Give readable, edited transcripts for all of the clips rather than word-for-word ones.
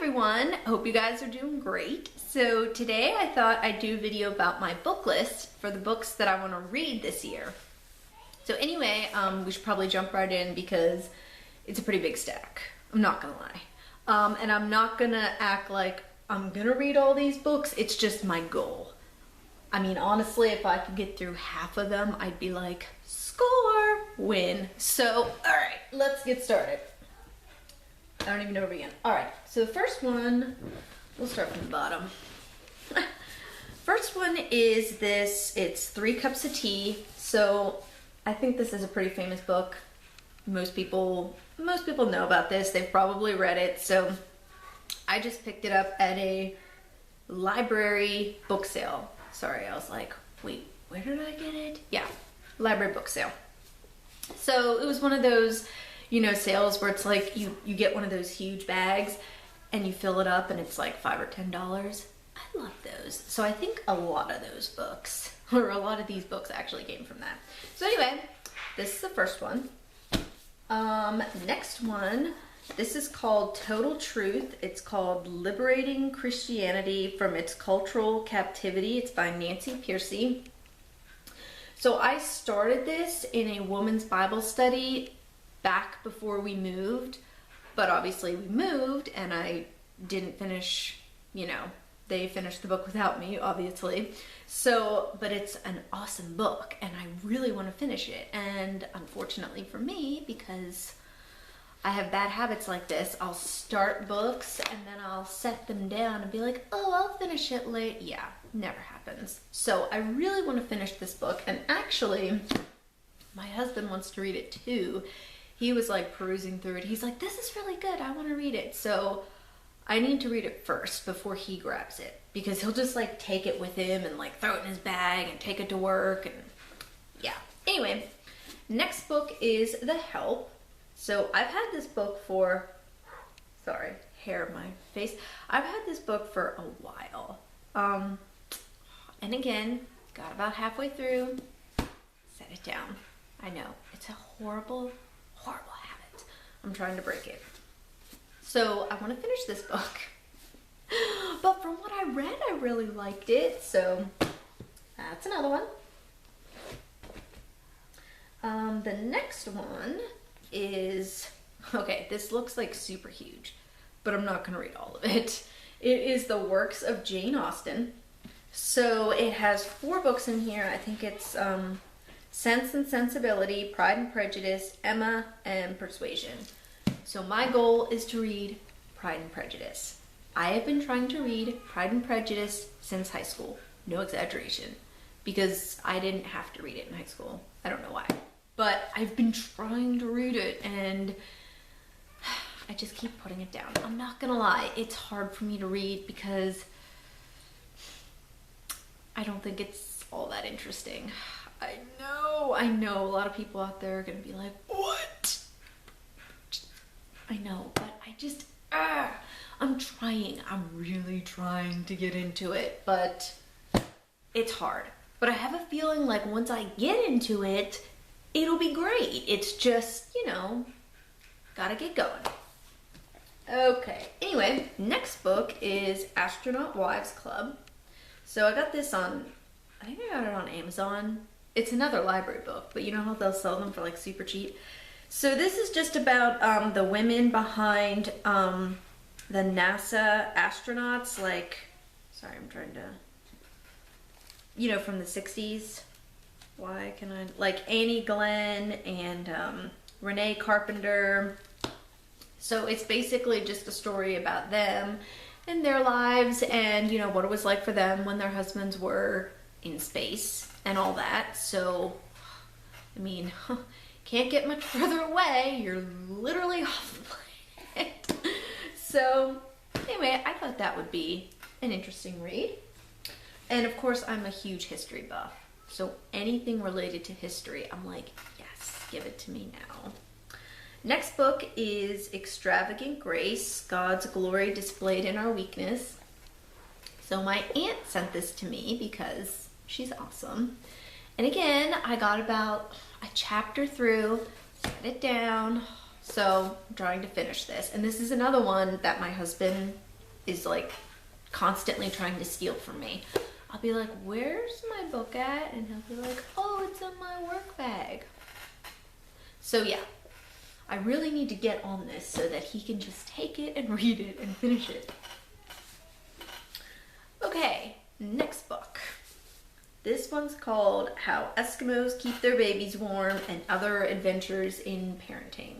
everyone, hope you guys are doing great. So today I thought I'd do a video about my book list for the books that I want to read this year. So anyway, we should probably jump right in because it's a pretty big stack. I'm not gonna lie. And I'm not gonna act like I'm gonna read all these books. It's just my goal. I mean, honestly, if I could get through half of them, I'd be like, score, win. So, all right, let's get started. I don't even know where to begin. All right, so the first one, we'll start from the bottom. First one is this, it's 3 Cups of Tea. So I think this is a pretty famous book. Most people know about this. They've probably read it. So I just picked it up at a library book sale. Sorry, I was like, wait, where did I get it? Yeah, library book sale. So it was one of those, you know, sales where it's like you get one of those huge bags and you fill it up and it's like $5 or $10. I love those. So I think a lot of those books, or a lot of these books actually came from that. So anyway, this is the first one. Next one, this is called Total Truth. It's called Liberating Christianity from Its Cultural Captivity. It's by Nancy Pearcey. So I started this in a woman's Bible study back before we moved, but obviously we moved and I didn't finish, you know, they finished the book without me, obviously. So, but it's an awesome book and I really want to finish it. And unfortunately for me, because I have bad habits like this, I'll start books and then I'll set them down and be like, oh, I'll finish it late. Yeah, never happens. So I really want to finish this book. And actually, my husband wants to read it too. He was like perusing through it. He's like, this is really good. I want to read it. So I need to read it first before he grabs it, because he'll just like take it with him and like throw it in his bag and take it to work. And yeah. Anyway, next book is The Help. So I've had this book for, sorry, hair in my face. I've had this book for a while. And again, got about halfway through, set it down. I know, it's a horrible habit. I'm trying to break it. So I want to finish this book. But from what I read, I really liked it. So that's another one. The next one is, okay, this looks like super huge, but I'm not going to read all of it. It is the works of Jane Austen. So it has 4 books in here. I think it's Sense and Sensibility, Pride and Prejudice, Emma, and Persuasion. So my goal is to read Pride and Prejudice. I have been trying to read Pride and Prejudice since high school. No exaggeration. Because I didn't have to read it in high school. I don't know why. But I've been trying to read it and I just keep putting it down. I'm not gonna lie, it's hard for me to read because I don't think it's all that interesting. I know a lot of people out there are gonna be like, what? I know, but I just, I'm really trying to get into it, but it's hard. But I have a feeling like once I get into it, it'll be great. It's just, you know, gotta get going. Okay, anyway, next book is Astronaut Wives Club. So I got this on, I think I got it on Amazon. It's another library book, but you know how they'll sell them for like super cheap? So this is just about the women behind the NASA astronauts, like, sorry, I'm trying to, you know, from the 60s. Why can I, like Annie Glenn and Renee Carpenter. So it's basically just a story about them and their lives and, you know, what it was like for them when their husbands were in space and all that. So, I mean, can't get much further away. You're literally off the planet. So anyway, I thought that would be an interesting read. And of course, I'm a huge history buff. So anything related to history, I'm like, yes, give it to me now. Next book is Extravagant Grace, God's Glory Displayed in Our Weakness. So my aunt sent this to me because she's awesome. And again, I got about a chapter through, set it down. So I'm trying to finish this. And this is another one that my husband is like constantly trying to steal from me. I'll be like, where's my book at? And he'll be like, oh, it's in my work bag. So yeah, I really need to get on this so that he can just take it and read it and finish it. Okay, next book. This one's called How Eskimos Keep Their Babies Warm and Other Adventures in Parenting.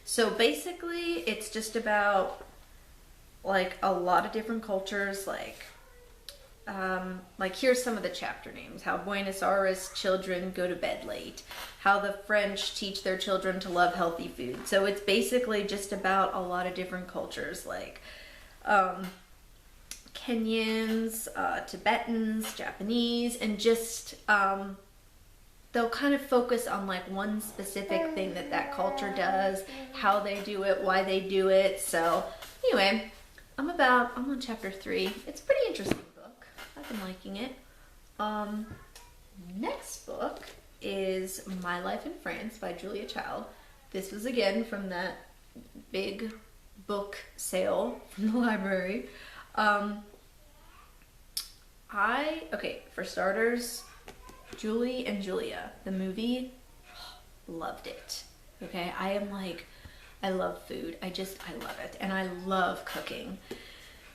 So basically, it's just about like a lot of different cultures, like here's some of the chapter names. How Buenos Aires children go to bed late. How the French teach their children to love healthy food. So it's basically just about a lot of different cultures, like Kenyans, Tibetans, Japanese, and just they'll kind of focus on like one specific thing that culture does, how they do it, why they do it. So anyway, I'm on chapter 3. It's a pretty interesting book. I've been liking it. Next book is My Life in France by Julia Child. This was again from that big book sale from the library. For starters, Julie and Julia, the movie, loved it. Okay, I love food. I love it. And I love cooking.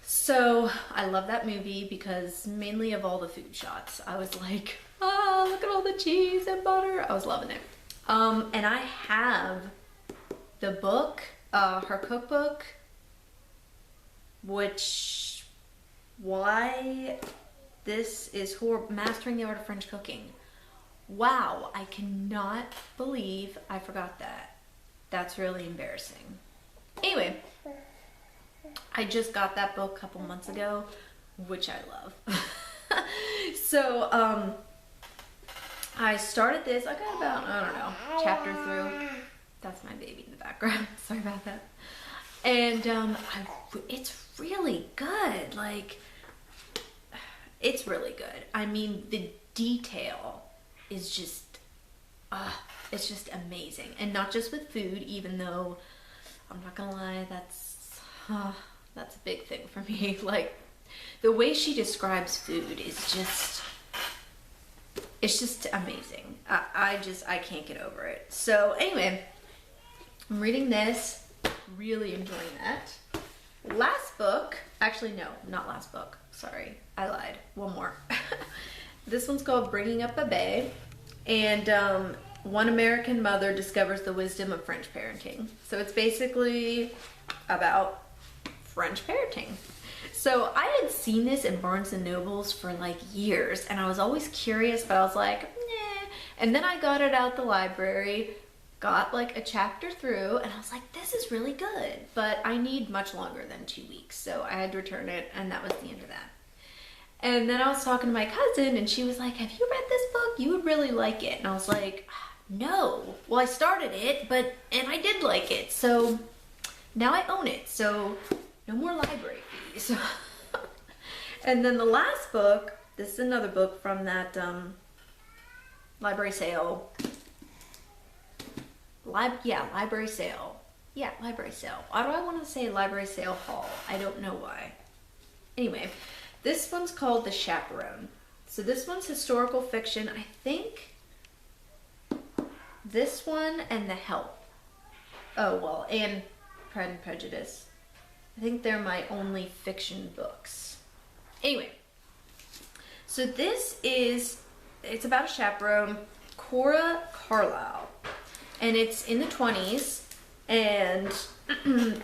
So I love that movie because mainly of all the food shots. I was like, oh, look at all the cheese and butter. I was loving it. And I have the book, her cookbook, why this is Mastering the Art of French Cooking. Wow, I cannot believe I forgot that. That's really embarrassing. Anyway, I just got that book a couple months ago, which I love. So, I started this, I got about, I don't know, chapter through. That's my baby in the background. Sorry about that. And it's really good. Like, it's really good. I mean, the detail is just, it's just amazing. And not just with food, even though, I'm not gonna lie, that's a big thing for me. Like, the way she describes food is just, it's just amazing. I can't get over it. So anyway, I'm reading this, really enjoying that. Last book, actually no, not last book. Sorry, I lied. One more. This one's called Bringing Up Bebe, and one American mother discovers the wisdom of French parenting. So it's basically about French parenting. So I had seen this in Barnes and Nobles for like years, and I was always curious, but I was like, nah. And then I got it out the library, got like a chapter through, and I was like, this is really good, but I need much longer than 2 weeks. So I had to return it, and that was the end of that. And then I was talking to my cousin, and she was like, have you read this book? You would really like it. And I was like, no. Well, I started it, and I did like it. So now I own it. So no more library fees. And then the last book, this is another book from that library sale. Library sale. Yeah, library sale. Why do I want to say library sale haul? I don't know why. Anyway, this one's called The Chaperone. So this one's historical fiction. I think this one and The Help. Oh, well, and Pride and Prejudice. I think they're my only fiction books. Anyway, so it's about a chaperone, Cora Carlyle. And it's in the 20s, and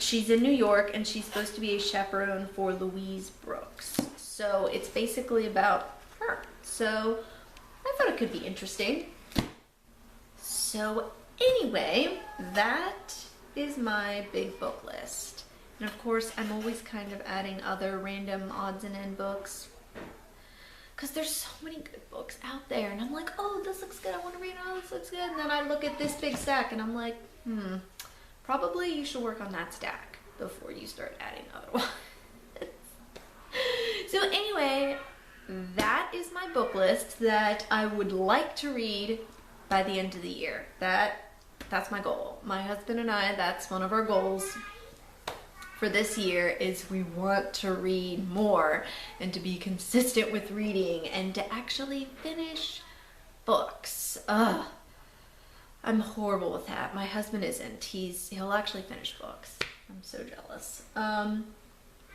she's in New York, and she's supposed to be a chaperone for Louise Brooks. So it's basically about her. So I thought it could be interesting. So anyway, that is my big book list. And of course, I'm always kind of adding other random odds and end books, because there's so many good books out there, and I'm like, oh, this looks good, I want to read it, oh, this looks good, and then I look at this big stack, and I'm like, probably you should work on that stack before you start adding other ones. So anyway, that is my book list that I would like to read by the end of the year. That's my goal. My husband and I, that's one of our goals. for this year is we want to read more and to be consistent with reading and to actually finish books. Ugh. I'm horrible with that. My husband isn't. He'll actually finish books. I'm so jealous.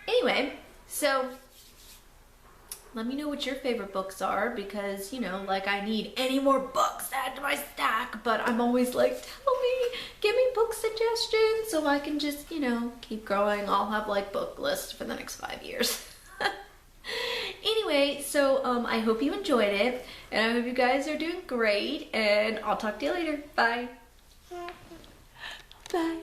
Anyway, so let me know what your favorite books are, because, you know, like, I need any more books to add to my stack, but I'm always like, tell me, give me book suggestions so I can just, you know, keep growing. I'll have like book lists for the next 5 years. Anyway, so I hope you enjoyed it, and I hope you guys are doing great, and I'll talk to you later. Bye. Bye.